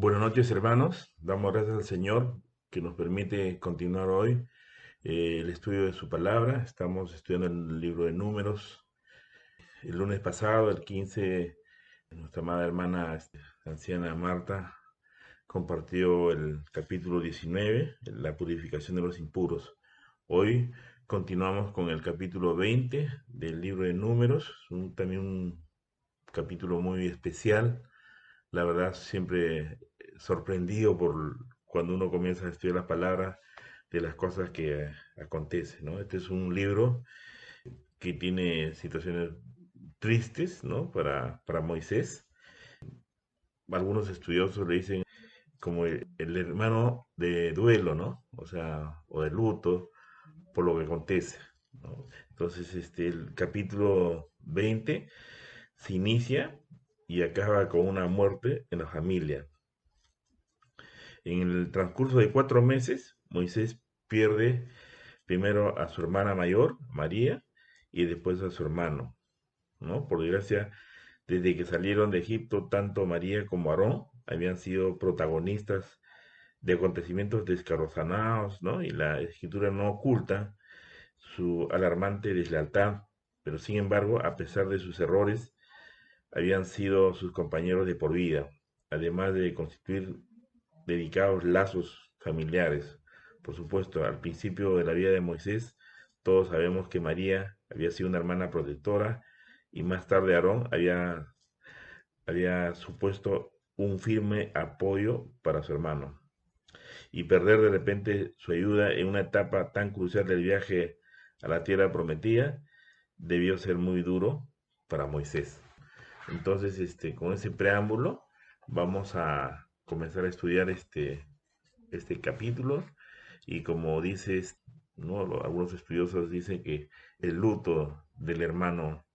Buenas noches, hermanos. Damos gracias al Señor que nos permite continuar hoy el estudio de su palabra. Estamos estudiando el libro de Números. El lunes pasado, el 15, nuestra amada hermana anciana Marta compartió el capítulo 19, la purificación de los impuros. Hoy continuamos con el capítulo 20 del libro de Números, también un capítulo muy especial. La verdad, siempre sorprendido por cuando uno comienza a estudiar las palabras de las cosas que acontecen, ¿no? Este es un libro que tiene situaciones tristes, ¿no? Para Moisés. Algunos estudiosos le dicen como el hermano de duelo, ¿no? O sea, o de luto por lo que acontece, ¿no? Entonces, el capítulo 20 se inicia y acaba con una muerte en la familia. En el transcurso de 4 meses, Moisés pierde primero a su hermana mayor, María, y después a su hermano, ¿no? Por desgracia, desde que salieron de Egipto, tanto María como Aarón habían sido protagonistas de acontecimientos descarrozanados, ¿no? Y la escritura no oculta su alarmante deslealtad, pero sin embargo, a pesar de sus errores, habían sido sus compañeros de por vida, además de constituir dedicados lazos familiares. Por supuesto, al principio de la vida de Moisés, todos sabemos que María había sido una hermana protectora y más tarde Aarón había supuesto un firme apoyo para su hermano. Y perder de repente su ayuda en una etapa tan crucial del viaje a la tierra prometida debió ser muy duro para Moisés. Entonces, con ese preámbulo, vamos a comenzar a estudiar este capítulo y como dices, ¿no? Algunos estudiosos dicen que el luto del hermano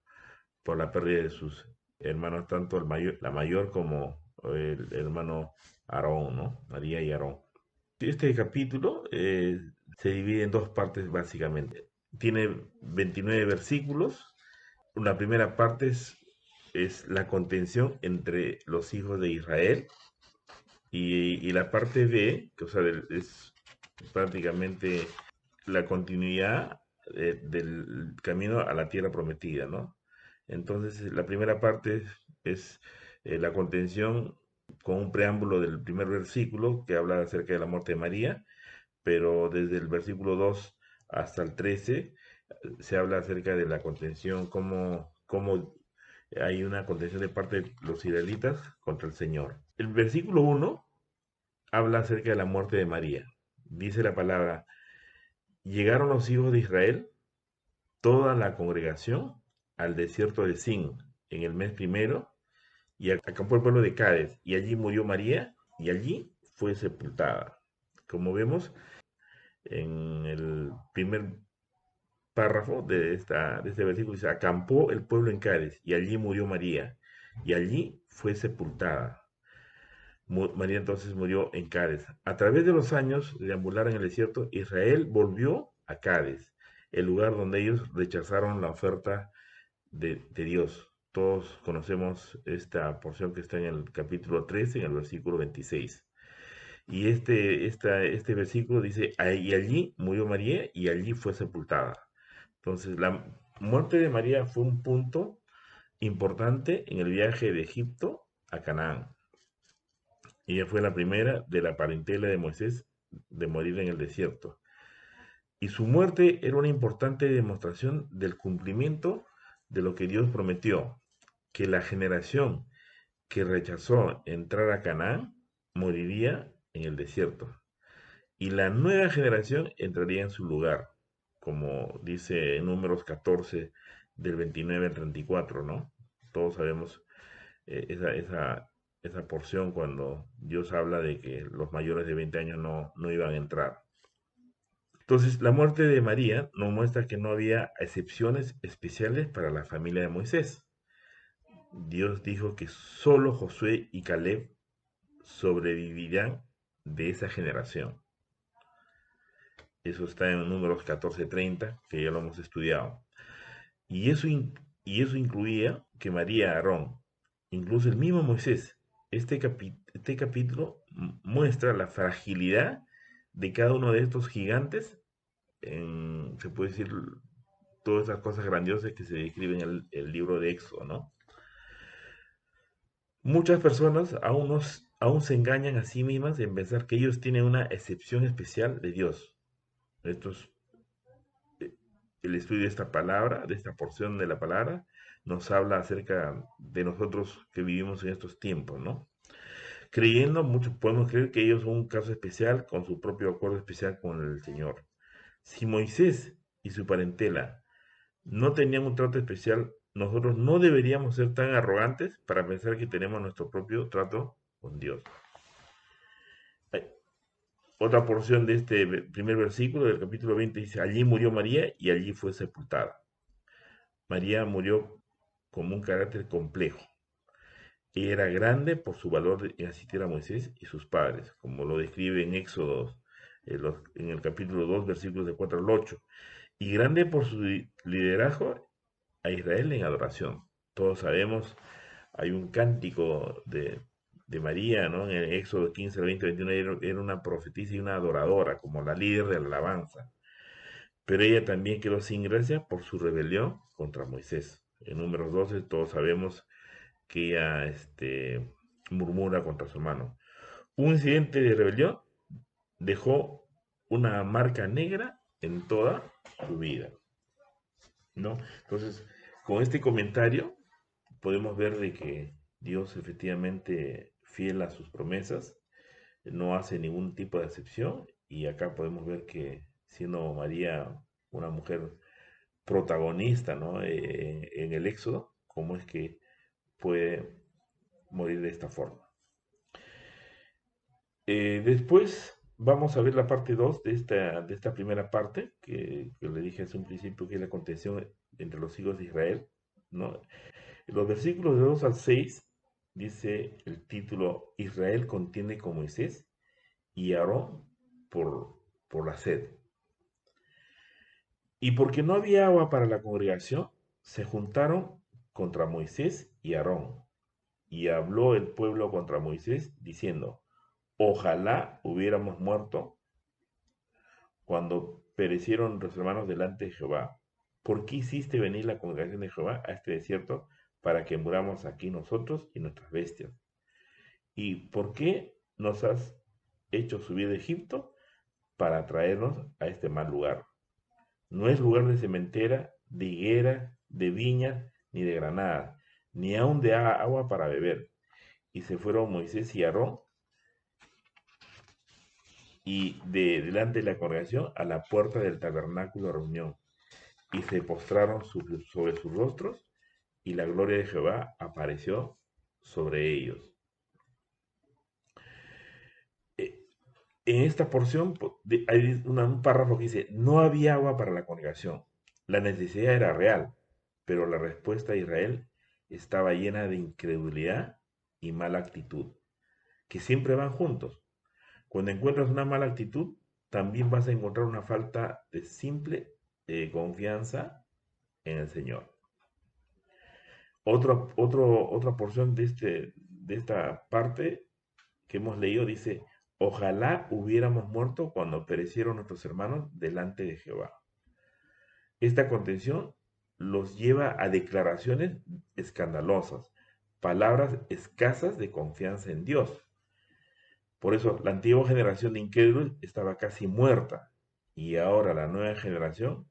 por la pérdida de sus hermanos, tanto la mayor como el hermano Aarón, ¿no? María y Aarón. Este capítulo se divide en dos partes básicamente. Tiene 29 versículos. La primera parte es la contención entre los hijos de Israel y la parte B, que o sea, es prácticamente la continuidad del camino a la tierra prometida, ¿no? Entonces, la primera parte es la contención con un preámbulo del primer versículo que habla acerca de la muerte de María, pero desde el versículo 2 hasta el 13 se habla acerca de la contención, cómo hay una contención de parte de los israelitas contra el Señor. El versículo 1 habla acerca de la muerte de María. Dice la palabra, llegaron los hijos de Israel, toda la congregación, al desierto de Sin, en el mes primero, y acampó el pueblo de Cádiz, y allí murió María, y allí fue sepultada. Como vemos en el primer párrafo de este versículo, dice, acampó el pueblo en Cádiz, y allí murió María, y allí fue sepultada. María entonces murió en Cádiz. A través de los años de deambular en el desierto, Israel volvió a Cádiz, el lugar donde ellos rechazaron la oferta de Dios. Todos conocemos esta porción que está en el capítulo 13, en el versículo 26. Y este versículo dice, y allí murió María y allí fue sepultada. Entonces, la muerte de María fue un punto importante en el viaje de Egipto a Canaán. Ella fue la primera de la parentela de Moisés de morir en el desierto. Y su muerte era una importante demostración del cumplimiento de lo que Dios prometió, que la generación que rechazó entrar a Canaán moriría en el desierto. Y la nueva generación entraría en su lugar, como dice en Números 14, del 29 al 34, ¿no? Todos sabemos esa porción cuando Dios habla de que los mayores de 20 años no iban a entrar. Entonces, la muerte de María nos muestra que no había excepciones especiales para la familia de Moisés. Dios dijo que solo Josué y Caleb sobrevivirán de esa generación. Eso está en Números 14:30, que ya lo hemos estudiado. Y eso incluía que María, Aarón, incluso el mismo Moisés, este capítulo muestra la fragilidad de cada uno de estos gigantes, se puede decir, todas esas cosas grandiosas que se describen en el libro de Éxodo, ¿no? Muchas personas aún se engañan a sí mismas en pensar que ellos tienen una excepción especial de Dios. Esto es el estudio de esta palabra, de esta porción de la palabra, nos habla acerca de nosotros que vivimos en estos tiempos, ¿no? Creyendo, muchos podemos creer que ellos son un caso especial con su propio acuerdo especial con el Señor. Si Moisés y su parentela no tenían un trato especial, nosotros no deberíamos ser tan arrogantes para pensar que tenemos nuestro propio trato con Dios. Hay otra porción de este primer versículo del capítulo 20 dice, allí murió María y allí fue sepultada. María murió como un carácter complejo. Ella era grande por su valor en asistir a Moisés y sus padres, como lo describe en Éxodo, en el capítulo 2, versículos de 4 al 8, y grande por su liderazgo a Israel en adoración. Todos sabemos, hay un cántico de María, ¿no? En el Éxodo 15, 20, 21, era una profetisa y una adoradora, como la líder de la alabanza. Pero ella también quedó sin gracia por su rebelión contra Moisés. En Números 12 todos sabemos que ella murmura contra su hermano. Un incidente de rebelión dejó una marca negra en toda su vida, ¿no? Entonces, con este comentario podemos ver de que Dios efectivamente fiel a sus promesas, no hace ningún tipo de excepción y acá podemos ver que siendo María una mujer protagonista, ¿no? En el Éxodo, cómo es que puede morir de esta forma. Después vamos a ver la parte 2 de esta primera parte, que le dije hace un principio que es la contención entre los hijos de Israel, ¿no? En los versículos de 2 al 6 dice el título, Israel contiene con Moisés y Aarón por la sed. Y porque no había agua para la congregación, se juntaron contra Moisés y Aarón. Y habló el pueblo contra Moisés, diciendo, ojalá hubiéramos muerto cuando perecieron los hermanos delante de Jehová. ¿Por qué hiciste venir la congregación de Jehová a este desierto para que muramos aquí nosotros y nuestras bestias? ¿Y por qué nos has hecho subir de Egipto para traernos a este mal lugar? No es lugar de cementera, de higuera, de viñas, ni de granada, ni aun de agua para beber. Y se fueron Moisés y Aarón y delante de la congregación a la puerta del tabernáculo de reunión, y se postraron sobre sus rostros, y la gloria de Jehová apareció sobre ellos. Eh, En esta porción hay un párrafo que dice, no había agua para la congregación. La necesidad era real, pero la respuesta de Israel estaba llena de incredulidad y mala actitud, que siempre van juntos. Cuando encuentras una mala actitud, también vas a encontrar una falta de simple confianza en el Señor. Otra porción de esta parte que hemos leído dice, ojalá hubiéramos muerto cuando perecieron nuestros hermanos delante de Jehová. Esta contención los lleva a declaraciones escandalosas, palabras escasas de confianza en Dios. Por eso la antigua generación de incrédulos estaba casi muerta y ahora la nueva generación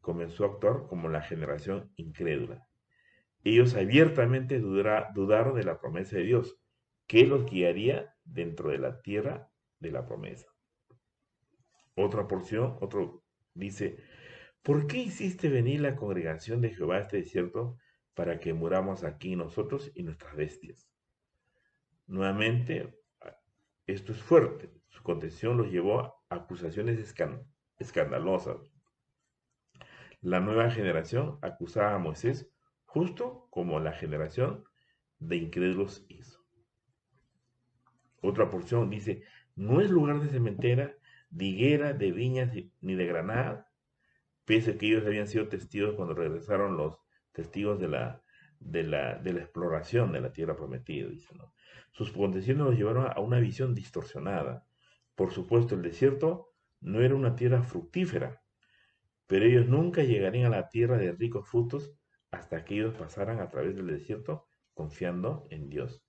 comenzó a actuar como la generación incrédula. Ellos abiertamente dudaron de la promesa de Dios, que los guiaría dentro de la tierra de la promesa. Otra porción, otro dice, ¿por qué hiciste venir la congregación de Jehová a este desierto para que muramos aquí nosotros y nuestras bestias? Nuevamente, esto es fuerte. Su contención los llevó a acusaciones escandalosas. La nueva generación acusaba a Moisés justo como la generación de incrédulos hizo. Otra porción dice, no es lugar de cementera, de higuera, de viñas ni de granada, pese a que ellos habían sido testigos cuando regresaron los testigos de la exploración de la tierra prometida, dice, ¿no? Sus condiciones los llevaron a una visión distorsionada. Por supuesto, el desierto no era una tierra fructífera, pero ellos nunca llegarían a la tierra de ricos frutos hasta que ellos pasaran a través del desierto confiando en Dios.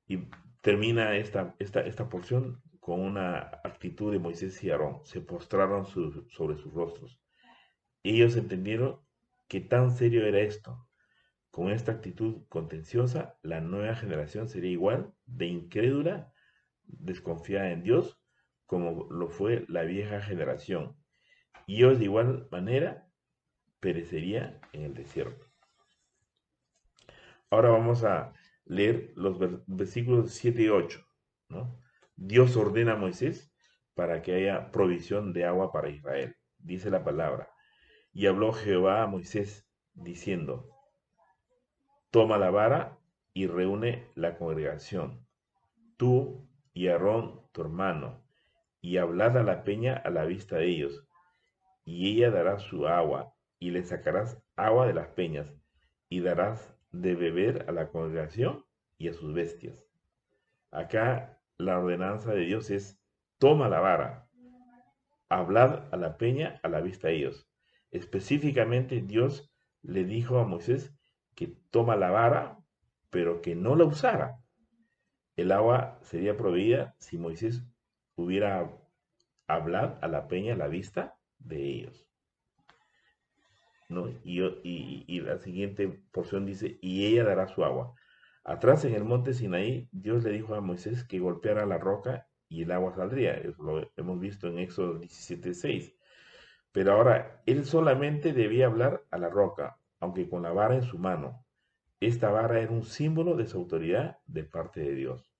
Y termina esta porción con una actitud de Moisés y Aarón. Se postraron sobre sus rostros. Ellos entendieron que tan serio era esto. Con esta actitud contenciosa, la nueva generación sería igual de incrédula, desconfiada en Dios, como lo fue la vieja generación. Y ellos de igual manera perecería en el desierto. Ahora vamos a leer los versículos 7 y 8, ¿no? Dios ordena a Moisés para que haya provisión de agua para Israel. Dice la palabra. Y habló Jehová a Moisés diciendo, toma la vara y reúne la congregación, tú y Aarón tu hermano, y hablad a la peña a la vista de ellos, y ella dará su agua, y le sacarás agua de las peñas, y darás de beber a la congregación y a sus bestias. Acá la ordenanza de Dios es, toma la vara, hablad a la peña a la vista de ellos. Específicamente Dios le dijo a Moisés que toma la vara, pero que no la usara. El agua sería proveída si Moisés hubiera hablado a la peña a la vista de ellos, ¿no? Y la siguiente porción dice, y ella dará su agua. Atrás en el monte Sinaí, Dios le dijo a Moisés que golpeara la roca y el agua saldría. Eso lo hemos visto en Éxodo 17:6. Pero ahora, él solamente debía hablar a la roca, aunque con la vara en su mano. Esta vara era un símbolo de su autoridad de parte de Dios.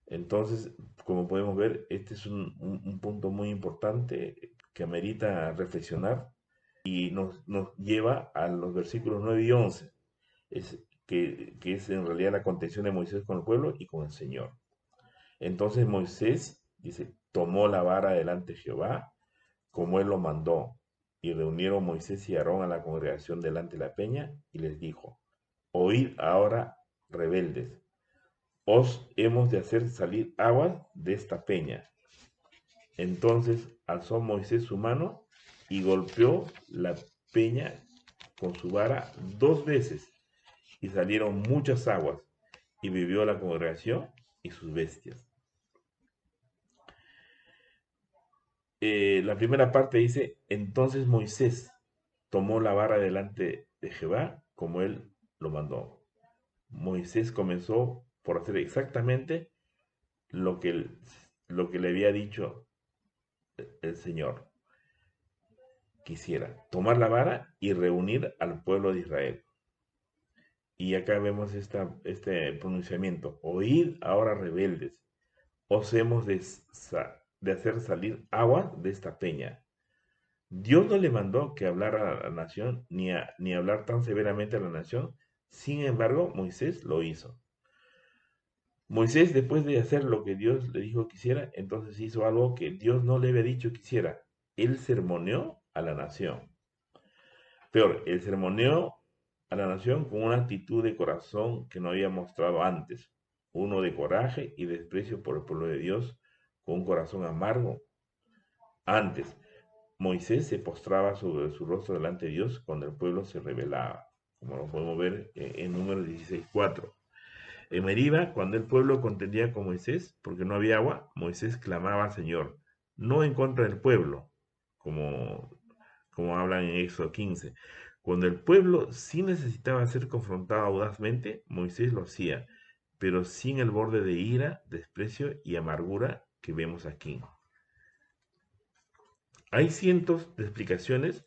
Entonces, como podemos ver, este es un punto muy importante que amerita reflexionar y nos lleva a los versículos 9 y 11, que es en realidad la contención de Moisés con el pueblo y con el Señor. Entonces Moisés, dice, tomó la vara delante de Jehová, como él lo mandó, y reunieron Moisés y Aarón a la congregación delante de la peña, y les dijo, oíd ahora, rebeldes, os hemos de hacer salir aguas de esta peña. Entonces alzó Moisés su mano y golpeó la peña con su vara 2 veces, y salieron muchas aguas, y vivió la congregación y sus bestias. La primera parte dice, entonces Moisés tomó la vara delante de Jehová, como él lo mandó. Moisés comenzó por hacer exactamente lo que, lo que le había dicho el Señor. Quisiera tomar la vara y reunir al pueblo de Israel. Y acá vemos este pronunciamiento. Oíd ahora, rebeldes, os hemos de hacer salir agua de esta peña. Dios no le mandó que hablara a la nación, ni hablar tan severamente a la nación. Sin embargo, Moisés lo hizo. Moisés, después de hacer lo que Dios le dijo que hiciera, entonces hizo algo que Dios no le había dicho que hiciera. Él sermoneó a la nación. Peor, él sermoneó a la nación con una actitud de corazón que no había mostrado antes. Uno de coraje y desprecio por el pueblo de Dios, con un corazón amargo. Antes, Moisés se postraba sobre su rostro delante de Dios cuando el pueblo se rebelaba, como lo podemos ver en Números 16:4. En Meriba, cuando el pueblo contendía con Moisés, porque no había agua, Moisés clamaba al Señor, no en contra del pueblo, como hablan en Éxodo 15. Cuando el pueblo sí necesitaba ser confrontado audazmente, Moisés lo hacía, pero sin el borde de ira, desprecio y amargura que vemos aquí. Hay cientos de explicaciones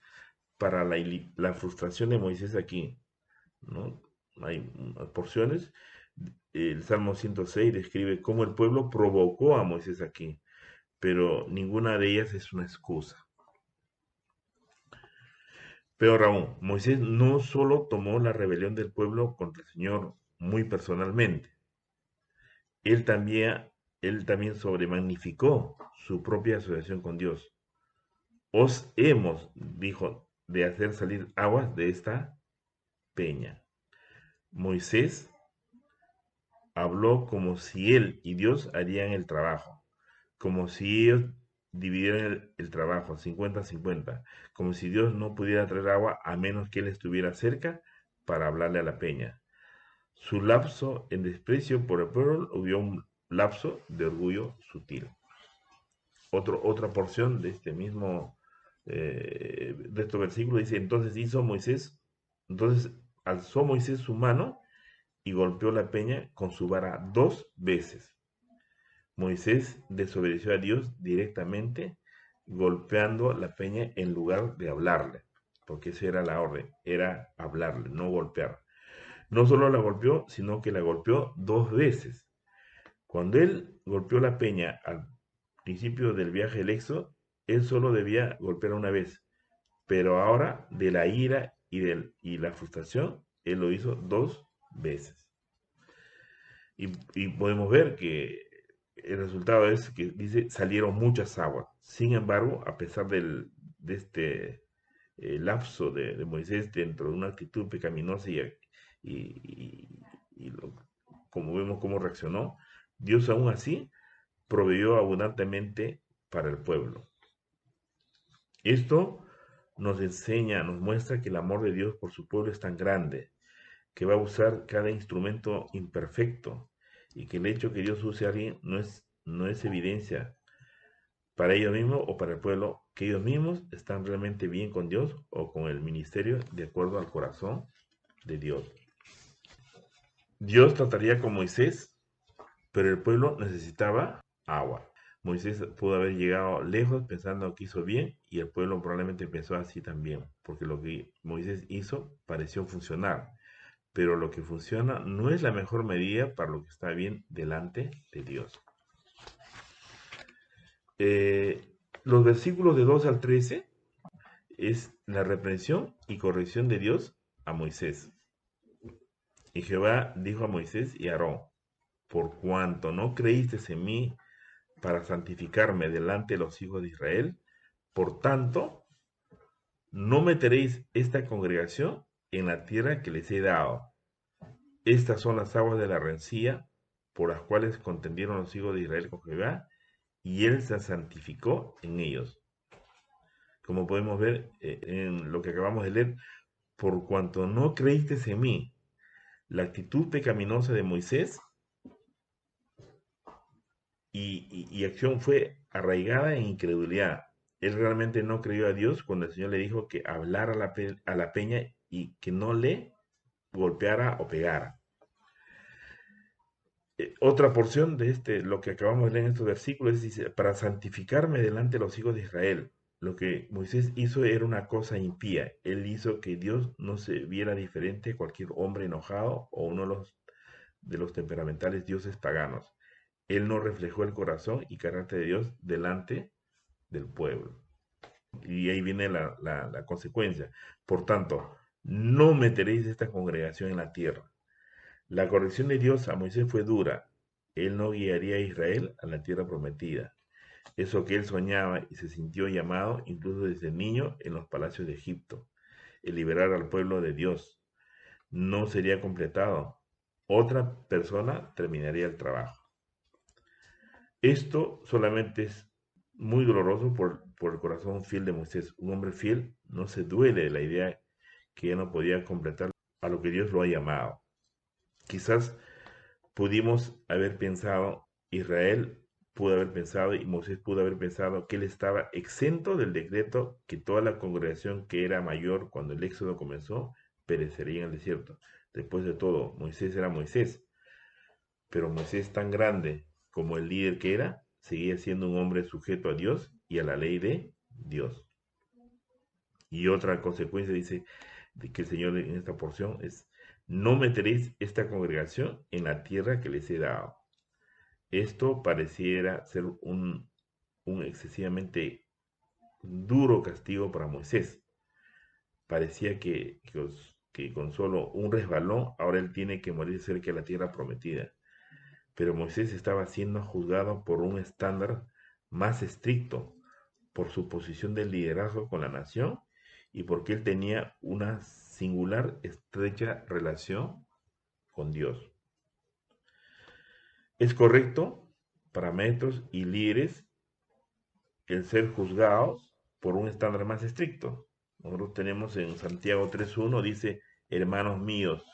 para la frustración de Moisés aquí, ¿no? Hay porciones. El Salmo 106 describe cómo el pueblo provocó a Moisés aquí, pero ninguna de ellas es una excusa. Peor aún, Moisés no solo tomó la rebelión del pueblo contra el Señor muy personalmente, él también sobremagnificó su propia asociación con Dios. Os hemos, dijo, de hacer salir aguas de esta peña. Moisés habló como si él y Dios harían el trabajo, como si ellos dividieran el trabajo 50-50, como si Dios no pudiera traer agua a menos que él estuviera cerca para hablarle a la peña. Su lapso en desprecio por el pueblo hubo un lapso de orgullo sutil. Otra porción de este mismo, de estos versículos dice, entonces alzó Moisés su mano y golpeó la peña con su vara 2 veces. Moisés desobedeció a Dios directamente, golpeando la peña en lugar de hablarle, porque esa era la orden, era hablarle, no golpear. No solo la golpeó, sino que la golpeó 2 veces. Cuando él golpeó la peña al principio del viaje del Éxodo, él solo debía golpear una vez, pero ahora de la ira y la frustración, él lo hizo 2 veces. Y podemos ver que el resultado es que dice salieron muchas aguas. Sin embargo, a pesar de este lapso de Moisés dentro de una actitud pecaminosa y como vemos cómo reaccionó, Dios aún así proveyó abundantemente para el pueblo. Esto nos enseña, nos muestra que el amor de Dios por su pueblo es tan grande, que va a usar cada instrumento imperfecto y que el hecho que Dios use a alguien no es evidencia para ellos mismos o para el pueblo que ellos mismos están realmente bien con Dios o con el ministerio de acuerdo al corazón de Dios. Dios trataría con Moisés, pero el pueblo necesitaba agua. Moisés pudo haber llegado lejos pensando que hizo bien y el pueblo probablemente pensó así también, porque lo que Moisés hizo pareció funcionar, pero lo que funciona no es la mejor medida para lo que está bien delante de Dios. Los versículos de 2 al 13 es la reprensión y corrección de Dios a Moisés. Y Jehová dijo a Moisés y a Aarón, por cuanto no creísteis en mí para santificarme delante de los hijos de Israel, por tanto, no meteréis esta congregación en la tierra que les he dado. Estas son las aguas de la rencilla por las cuales contendieron los hijos de Israel con Jehová, y él se santificó en ellos. Como podemos ver en lo que acabamos de leer, por cuanto no creísteis en mí, la actitud pecaminosa de Moisés y acción fue arraigada en incredulidad. Él realmente no creyó a Dios cuando el Señor le dijo que hablara a la peña y que no le golpeara o pegara. Otra porción de lo que acabamos de leer en estos versículos dice, para santificarme delante de los hijos de Israel. Lo que Moisés hizo era una cosa impía. Él hizo que Dios no se viera diferente a cualquier hombre enojado o uno de los temperamentales dioses paganos. Él no reflejó el corazón y carácter de Dios delante del pueblo. Y ahí viene la consecuencia. Por tanto, no meteréis esta congregación en la tierra. La corrección de Dios a Moisés fue dura. Él no guiaría a Israel a la tierra prometida. Eso que él soñaba y se sintió llamado incluso desde niño en los palacios de Egipto, el liberar al pueblo de Dios, no sería completado. Otra persona terminaría el trabajo. Esto solamente es muy doloroso por el corazón fiel de Moisés. Un hombre fiel no se duele de la idea que ya no podía completar a lo que Dios lo ha llamado. Quizás pudimos haber pensado, Israel pudo haber pensado y Moisés pudo haber pensado que él estaba exento del decreto que toda la congregación que era mayor cuando el éxodo comenzó perecería en el desierto. Después de todo, Moisés era Moisés, pero Moisés tan grande como el líder que era, seguía siendo un hombre sujeto a Dios y a la ley de Dios. Y otra consecuencia dice de que el Señor en esta porción es, no meteréis esta congregación en la tierra que les he dado. Esto pareciera ser un excesivamente duro castigo para Moisés. Parecía que con solo un resbalón, ahora él tiene que morir cerca de la tierra prometida. Pero Moisés estaba siendo juzgado por un estándar más estricto, por su posición de liderazgo con la nación y porque él tenía una singular, estrecha relación con Dios. Es correcto para maestros y líderes el ser juzgados por un estándar más estricto. Nosotros tenemos en Santiago 3.1, dice, hermanos míos,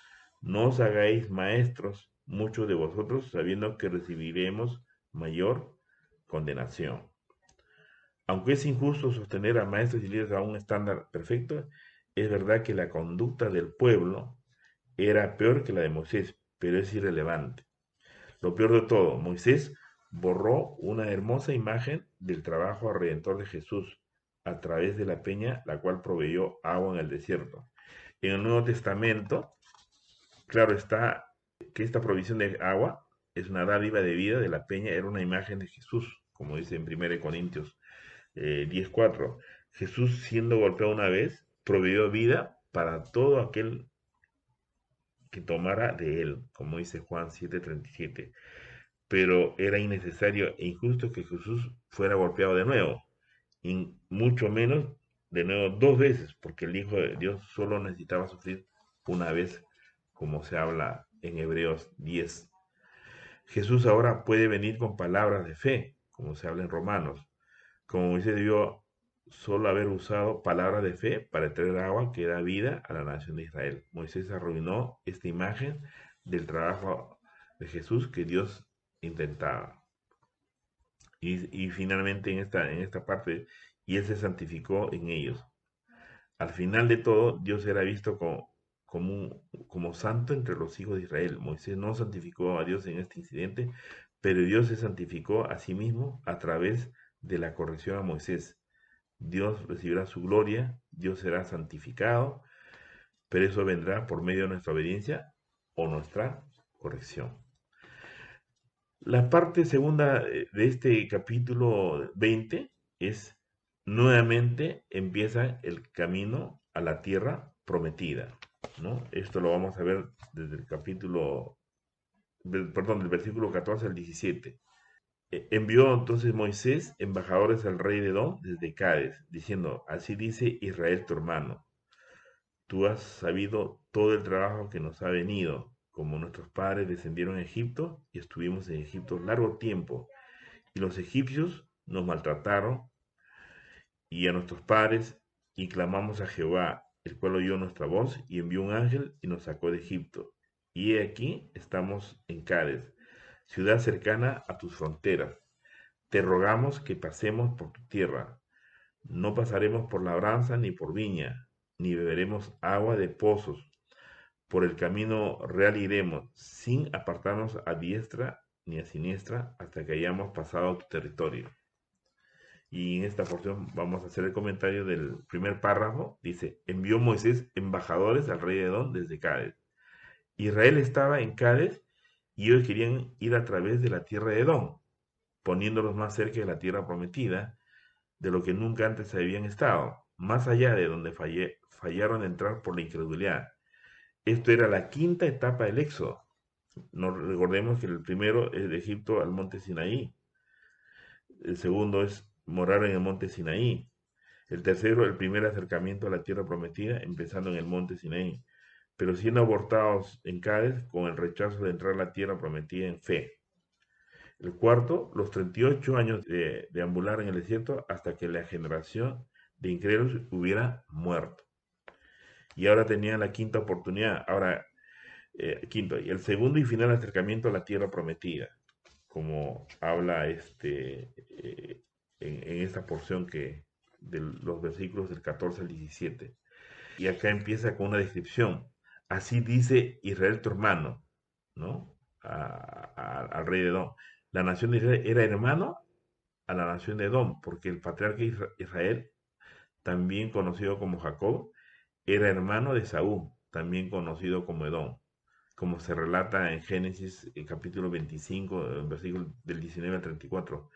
no os hagáis maestros muchos de vosotros, sabiendo que recibiremos mayor condenación. Aunque es injusto sostener a maestros y líderes a un estándar perfecto, es verdad que la conducta del pueblo era peor que la de Moisés, pero es irrelevante. Lo peor de todo, Moisés borró una hermosa imagen del trabajo redentor de Jesús a través de la peña, la cual proveyó agua en el desierto. En el Nuevo Testamento, claro está que esta provisión de agua es una dádiva de vida de la peña, era una imagen de Jesús, como dice en 1 Corintios 10.4. Jesús, siendo golpeado una vez, proveyó vida para todo aquel que tomara de él, como dice Juan 7:37. Pero era innecesario e injusto que Jesús fuera golpeado de nuevo, y mucho menos de nuevo 2 veces, porque el Hijo de Dios solo necesitaba sufrir una vez, como se habla en Hebreos 10. Jesús ahora puede venir con palabras de fe, como se habla en Romanos, como Moisés debió solo haber usado palabras de fe para traer agua que da vida a la nación de Israel. Moisés arruinó esta imagen del trabajo de Jesús que Dios intentaba. Y finalmente en esta parte, y él se santificó en ellos. Al final de todo, Dios era visto como santo entre los hijos de Israel. Moisés no santificó a Dios en este incidente, pero Dios se santificó a sí mismo a través de la corrección a Moisés. Dios recibirá su gloria, Dios será santificado, pero eso vendrá por medio de nuestra obediencia o nuestra corrección. La parte segunda de este capítulo 20 es, nuevamente empieza el camino a la tierra prometida, ¿no? Esto lo vamos a ver desde el del versículo 14 al 17. Envió entonces Moisés embajadores al rey de Edom desde Cádiz, diciendo, así dice Israel tu hermano, tú has sabido todo el trabajo que nos ha venido, como nuestros padres descendieron a Egipto y estuvimos en Egipto largo tiempo, y los egipcios nos maltrataron y a nuestros padres, y clamamos a Jehová, el cual oyó nuestra voz y envió un ángel y nos sacó de Egipto. Y he aquí estamos en Cádiz, ciudad cercana a tus fronteras. Te rogamos que pasemos por tu tierra. No pasaremos por labranza ni por viña, ni beberemos agua de pozos. Por el camino real iremos, sin apartarnos a diestra ni a siniestra, hasta que hayamos pasado tu territorio. Y en esta porción vamos a hacer el comentario del primer párrafo. Dice, envió Moisés embajadores al rey de Edom desde Cádiz. Israel estaba en Cádiz y ellos querían ir a través de la tierra de Edom, poniéndolos más cerca de la tierra prometida, de lo que nunca antes habían estado, más allá de donde fallaron de entrar por la incredulidad. Esto era la quinta etapa del éxodo. Nos recordemos que el primero es de Egipto al monte Sinaí. El segundo es morar en el monte Sinaí. El tercero, el primer acercamiento a la tierra prometida, empezando en el monte Sinaí, pero siendo abortados en Cádiz con el rechazo de entrar a la tierra prometida en fe. El cuarto, los 38 años de ambular en el desierto hasta que la generación de incrédulos hubiera muerto. Y ahora tenían la quinta oportunidad. Ahora, quinto, y el segundo y final acercamiento a la tierra prometida, como habla en esta porción de los versículos del 14 al 17. Y acá empieza con una descripción. Así dice Israel tu hermano, ¿no? Al rey de Edom. La nación de Israel era hermano a la nación de Edom, porque el patriarca Israel, también conocido como Jacob, era hermano de Saúl, también conocido como Edom, como se relata en Génesis capítulo 25, versículo del 19 al 34.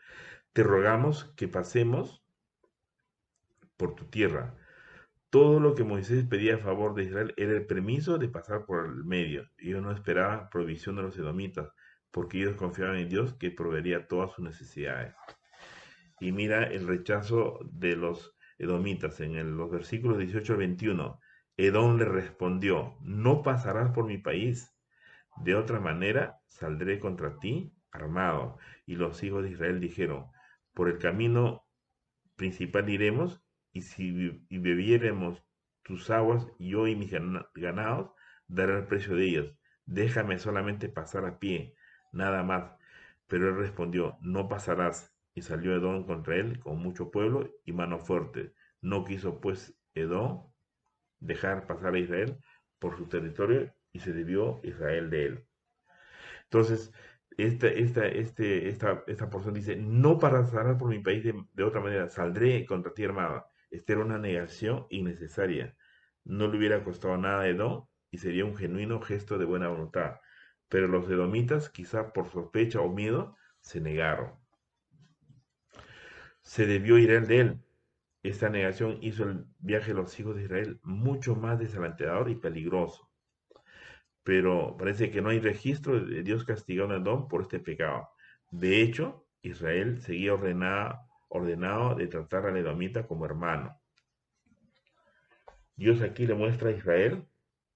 Te rogamos que pasemos por tu tierra. Todo lo que Moisés pedía a favor de Israel era el permiso de pasar por el medio. Ellos no esperaban provisión de los edomitas, porque ellos confiaban en Dios que proveería todas sus necesidades. Y mira el rechazo de los edomitas, en los versículos 18 al 21. Edom le respondió, no pasarás por mi país, de otra manera saldré contra ti armado. Y los hijos de Israel dijeron, por el camino principal iremos, y si bebiéremos tus aguas, yo y mis ganados, daré el precio de ellos. Déjame solamente pasar a pie, nada más. Pero él respondió, no pasarás. Y salió Edom contra él con mucho pueblo y mano fuerte. No quiso pues Edom dejar pasar a Israel por su territorio y se desvió Israel de él. Entonces, esta porción dice, no pasarás por mi país de otra manera, saldré contra ti armada. Esta era una negación innecesaria. No le hubiera costado nada a Edom y sería un genuino gesto de buena voluntad. Pero los edomitas, quizá por sospecha o miedo, se negaron. Se debió ir de él. Esta negación hizo el viaje de los hijos de Israel mucho más desalentador y peligroso. Pero parece que no hay registro de Dios castigando a Edom por este pecado. De hecho, Israel seguía ordenado de tratar al edomita como hermano. Dios aquí le muestra a Israel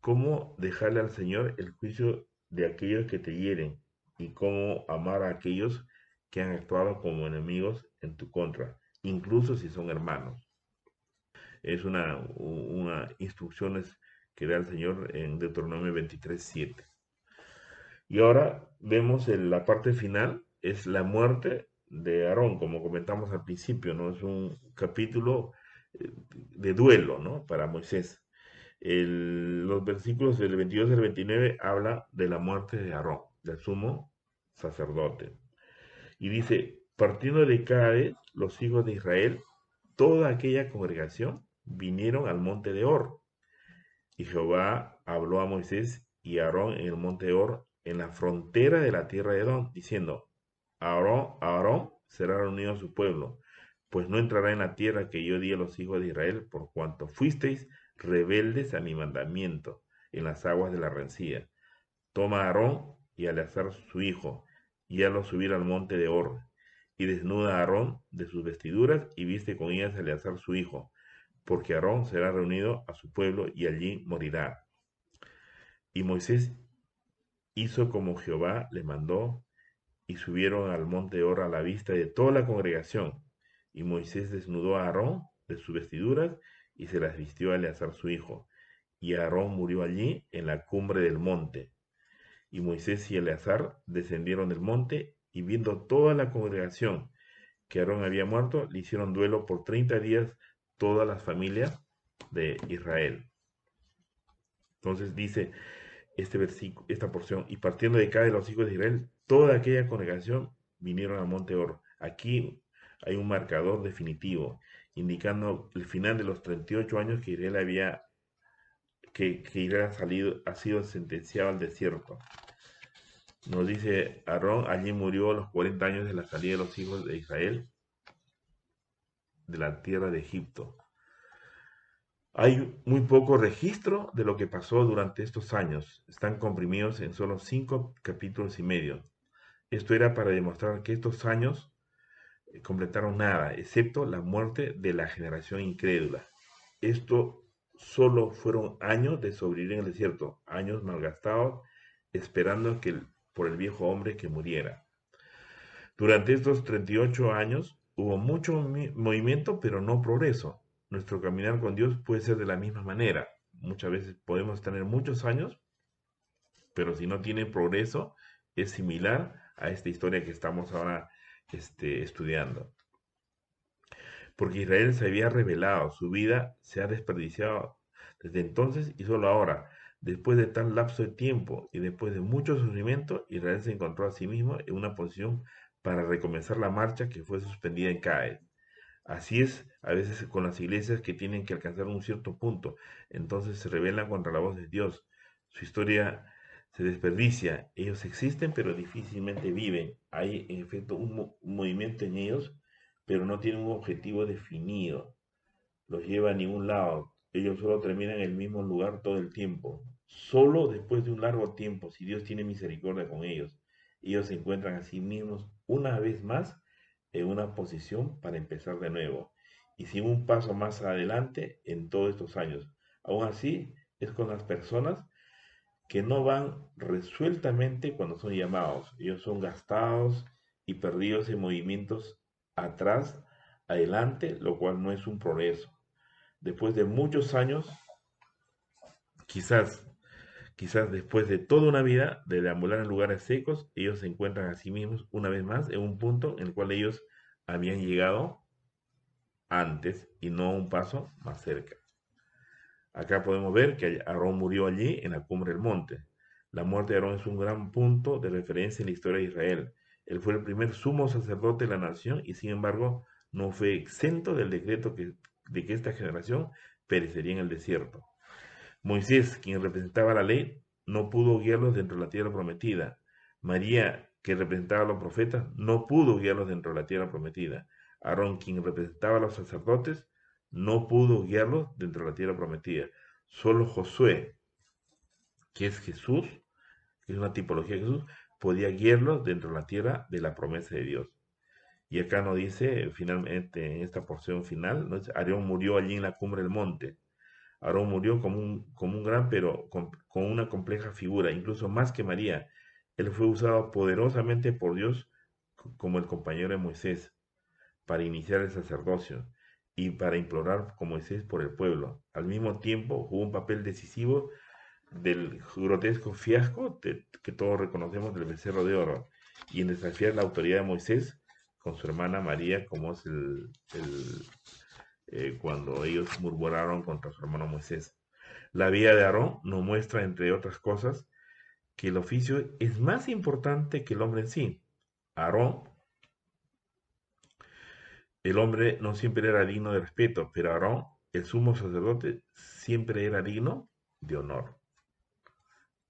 cómo dejarle al Señor el juicio de aquellos que te hieren y cómo amar a aquellos que han actuado como enemigos en tu contra, incluso si son hermanos. Es una instrucciones que da el Señor en Deuteronomio 23:7. Y ahora vemos la parte final, es la muerte de Aarón, como comentamos al principio, ¿no? Es un capítulo de duelo, ¿no? Para Moisés. Los versículos del 22 al 29 habla de la muerte de Aarón, del sumo sacerdote. Y dice, partiendo de Cades, los hijos de Israel, toda aquella congregación vinieron al monte de Or. Y Jehová habló a Moisés y a Aarón en el monte de Or, en la frontera de la tierra de Edom, diciendo, Aarón será reunido a su pueblo, pues no entrará en la tierra que yo di a los hijos de Israel, por cuanto fuisteis rebeldes a mi mandamiento en las aguas de la rencilla. Toma a Aarón y a Eleazar su hijo, y hazlo subir al monte de Or, y desnuda a Aarón de sus vestiduras, y viste con ellas a Eleazar su hijo, porque Aarón será reunido a su pueblo, y allí morirá. Y Moisés hizo como Jehová le mandó, y subieron al monte de Or a la vista de toda la congregación. Y Moisés desnudó a Aarón de sus vestiduras, y se las vistió a Eleazar su hijo. Y Aarón murió allí en la cumbre del monte. Y Moisés y Eleazar descendieron del monte, y viendo toda la congregación que Aarón había muerto, le hicieron duelo por 30 días todas las familias de Israel. Entonces dice este versículo, esta porción, y partiendo de cada de los hijos de Israel, toda aquella congregación vinieron al monte Or. Aquí hay un marcador definitivo, indicando el final de los 38 años que Israel ha sido sentenciado al desierto. Nos dice Aarón, allí murió a los 40 años de la salida de los hijos de Israel de la tierra de Egipto. Hay muy poco registro de lo que pasó durante estos años. Están comprimidos en solo 5 capítulos y medio. Esto era para demostrar que estos años completaron nada, excepto la muerte de la generación incrédula. Esto solo fueron años de sobrevivir en el desierto, años malgastados, esperando por el viejo hombre que muriera. Durante estos 38 años hubo mucho movimiento, pero no progreso. Nuestro caminar con Dios puede ser de la misma manera. Muchas veces podemos tener muchos años, pero si no tiene progreso, es similar a esta historia que estamos ahora estudiando. Porque Israel se había rebelado, su vida se ha desperdiciado desde entonces y solo ahora. Después de tal lapso de tiempo y después de mucho sufrimiento, Israel se encontró a sí mismo en una posición para recomenzar la marcha que fue suspendida en Caes. Así es a veces con las iglesias que tienen que alcanzar un cierto punto, entonces se rebelan contra la voz de Dios. Su historia se desperdicia, ellos existen pero difícilmente viven. Hay en efecto un movimiento en ellos, pero no tienen un objetivo definido. Los lleva a ningún lado. Ellos solo terminan en el mismo lugar todo el tiempo. Solo después de un largo tiempo, si Dios tiene misericordia con ellos se encuentran a sí mismos una vez más en una posición para empezar de nuevo. y sin un paso más adelante en todos estos años. Aún así, es con las personas que no van resueltamente cuando son llamados. Ellos son gastados y perdidos en movimientos atrás, adelante, lo cual no es un progreso. Después de muchos años, quizás, quizás después de toda una vida de deambular en lugares secos, ellos se encuentran a sí mismos una vez más en un punto en el cual ellos habían llegado antes y no un paso más cerca. Acá podemos ver que Aarón murió allí en la cumbre del monte. La muerte de Aarón es un gran punto de referencia en la historia de Israel. Él fue el primer sumo sacerdote de la nación y sin embargo no fue exento del decreto de que esta generación perecería en el desierto. Moisés, quien representaba la ley, no pudo guiarlos dentro de la tierra prometida. María, que representaba a los profetas, no pudo guiarlos dentro de la tierra prometida. Aarón, quien representaba a los sacerdotes, no pudo guiarlos dentro de la tierra prometida. Solo Josué, que es Jesús, que es una tipología de Jesús, podía guiarlos dentro de la tierra de la promesa de Dios. Y acá nos dice, finalmente, en esta porción final, ¿no? Aarón murió allí en la cumbre del monte. Aarón murió como un gran, pero con una compleja figura, incluso más que María. Él fue usado poderosamente por Dios como el compañero de Moisés para iniciar el sacerdocio y para implorar con Moisés por el pueblo. Al mismo tiempo, jugó un papel decisivo del grotesco fiasco que todos reconocemos del becerro de oro y en desafiar la autoridad de Moisés con su hermana María, como es cuando ellos murmuraron contra su hermano Moisés. La vida de Aarón nos muestra, entre otras cosas, que el oficio es más importante que el hombre en sí. Aarón, el hombre no siempre era digno de respeto, pero Aarón, el sumo sacerdote, siempre era digno de honor.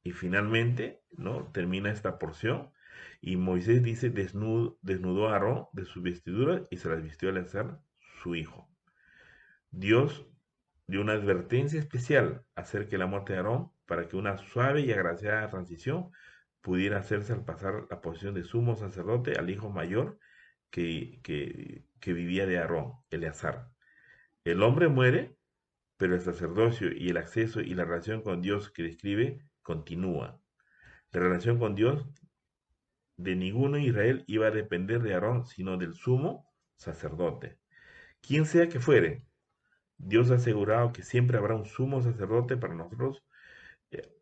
Y finalmente, ¿no? Termina esta porción y Moisés dice, desnudó a Aarón de sus vestiduras y se las vistió al ser su hijo. Dios dio una advertencia especial acerca de la muerte de Aarón para que una suave y agraciada transición pudiera hacerse al pasar la posición de sumo sacerdote al hijo mayor que vivía de Aarón, Eleazar. El hombre muere, pero el sacerdocio y el acceso y la relación con Dios que describe continúa. La relación con Dios de ninguno en Israel iba a depender de Aarón, sino del sumo sacerdote. Quien sea que fuere, Dios ha asegurado que siempre habrá un sumo sacerdote para nosotros,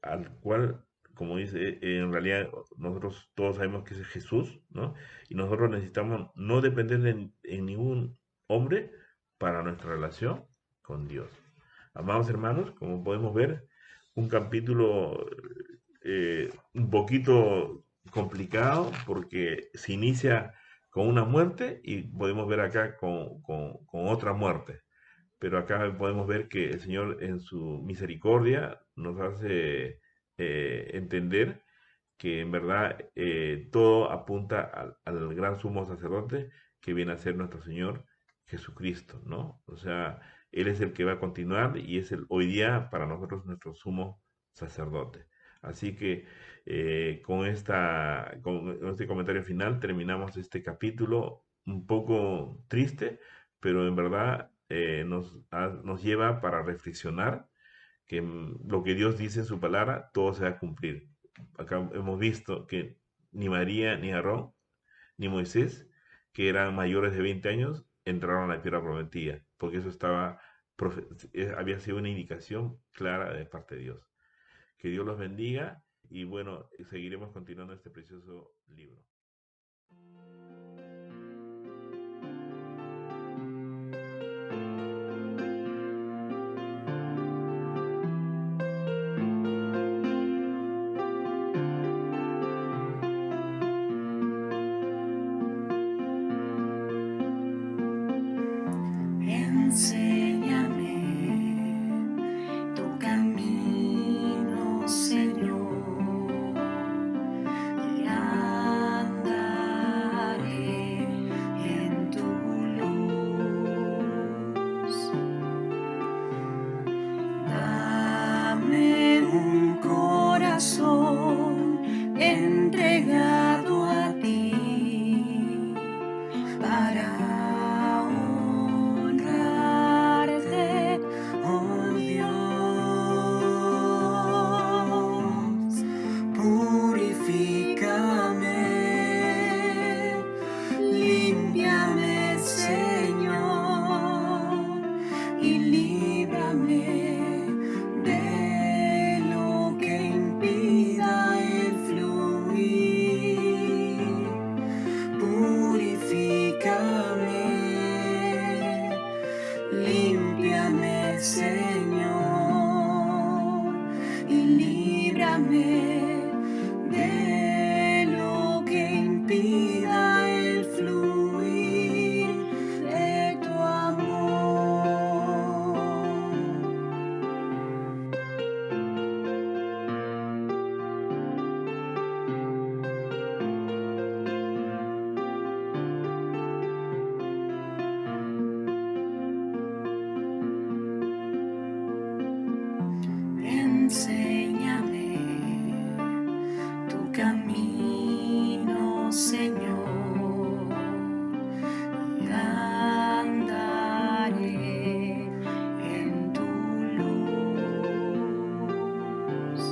al cual, como dice, en realidad nosotros todos sabemos que es Jesús, ¿no? Y nosotros necesitamos no depender en ningún hombre para nuestra relación con Dios. Amados hermanos, como podemos ver, un capítulo un poquito complicado porque se inicia con una muerte y podemos ver acá con otra muerte. Pero acá podemos ver que el Señor en su misericordia nos hace entender que en verdad todo apunta al gran sumo sacerdote que viene a ser nuestro Señor Jesucristo, ¿no? O sea, Él es el que va a continuar y es hoy día para nosotros nuestro sumo sacerdote. Así que con este comentario final terminamos este capítulo un poco triste, pero en verdad nos lleva para reflexionar que lo que Dios dice en su palabra, todo se va a cumplir. Acá hemos visto que ni María, ni Aarón, ni Moisés, que eran mayores de 20 años, entraron a la tierra prometida, porque eso había sido una indicación clara de parte de Dios. Que Dios los bendiga y bueno, seguiremos continuando este precioso libro. Enséñame tu camino, Señor, y andaré en tu luz. Dame un corazón entregado a ti para honrar de lo que impida el fluir de tu amor. Enséñame tu camino, Señor, y andaré en tu luz.